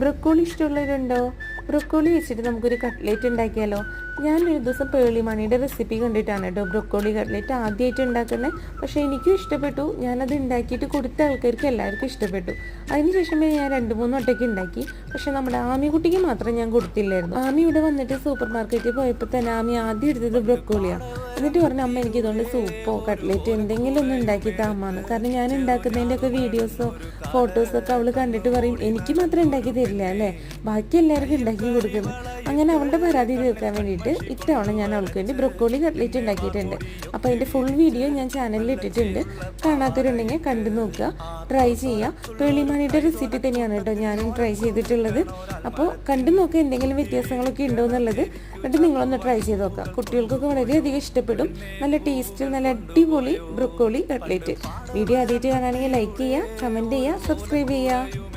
Broccoli ഇഷ്ടമുള്ളവരുണ്ടോ? Broccoli വെച്ചിട്ട് നമുക്കൊരു cutlet ഉണ്ടാക്കിയാലോ? ഞാനൊരു ദിവസം പേളിമണിയുടെ റെസിപ്പി കണ്ടിട്ടാണ് കേട്ടോ ബ്രൊക്കോളി കട്ട്ലേറ്റ് ആദ്യമായിട്ട് ഉണ്ടാക്കുന്നത്. പക്ഷേ എനിക്കും ഇഷ്ടപ്പെട്ടു. ഞാനത് ഉണ്ടാക്കിയിട്ട് കൊടുത്ത ആൾക്കാർക്ക് എല്ലാവർക്കും ഇഷ്ടപ്പെട്ടു. അതിനുശേഷം ഞാൻ 2-3 വട്ടമൊക്കെ ഉണ്ടാക്കി. പക്ഷേ നമ്മുടെ ആമിക്കുട്ടിക്ക് മാത്രം ഞാൻ കൊടുത്തില്ലായിരുന്നു. ആമി ഇവിടെ വന്നിട്ട് സൂപ്പർ മാർക്കറ്റിൽ പോയപ്പോൾ തന്നെ ആമി ആദ്യം എടുത്തത് ബ്രൊക്കോളിയാണ്. എന്നിട്ട് പറഞ്ഞു, അമ്മ എനിക്ക് ഇതുകൊണ്ട് സൂപ്പോ കട്ട്ലേറ്റ് എന്തെങ്കിലും ഒന്ന് ഉണ്ടാക്കി താമാന്ന്. കാരണം ഞാൻ ഉണ്ടാക്കുന്നതിൻ്റെ ഒക്കെ വീഡിയോസോ ഫോട്ടോസൊക്കെ അവൾ കണ്ടിട്ട് പറയും, എനിക്ക് മാത്രം ഉണ്ടാക്കി തരില്ല അല്ലേ, ബാക്കി എല്ലാവർക്കും ഉണ്ടാക്കി കൊടുക്കുന്നു. അങ്ങനെ അവളുടെ പരാതി തീർക്കാൻ വേണ്ടിയിട്ട് ഇത്തവണ ഞാൻ അവൾക്ക് വേണ്ടി ബ്രൊക്കോളി കട്ട്ലേറ്റ് ഉണ്ടാക്കിയിട്ടുണ്ട്. അപ്പോൾ അതിൻ്റെ ഫുൾ വീഡിയോ ഞാൻ ചാനലിൽ ഇട്ടിട്ടുണ്ട്. കാണാത്തവരുണ്ടെങ്കിൽ കണ്ടു നോക്കുക, ട്രൈ ചെയ്യുക. പേളിമാണിയുടെ റെസിപ്പി തന്നെയാണ് കേട്ടോ ഞാനും ട്രൈ ചെയ്തിട്ടുള്ളത്. അപ്പോൾ കണ്ടു നോക്കുക എന്തെങ്കിലും വ്യത്യാസങ്ങളൊക്കെ ഉണ്ടോ എന്നുള്ളത്. എന്നിട്ട് നിങ്ങളൊന്ന് ട്രൈ ചെയ്ത് നോക്കുക. കുട്ടികൾക്കൊക്കെ വളരെയധികം ഇഷ്ടപ്പെടും. നല്ല ടേസ്റ്റ്, നല്ല അടിപൊളി ബ്രൊക്കോളി കട്ട്ലേറ്റ്. വീഡിയോ ആദ്യമായിട്ട് കാണുകയാണെങ്കിൽ ലൈക്ക് ചെയ്യുക, കമൻറ്റ് ചെയ്യുക, സബ്സ്ക്രൈബ് ചെയ്യുക.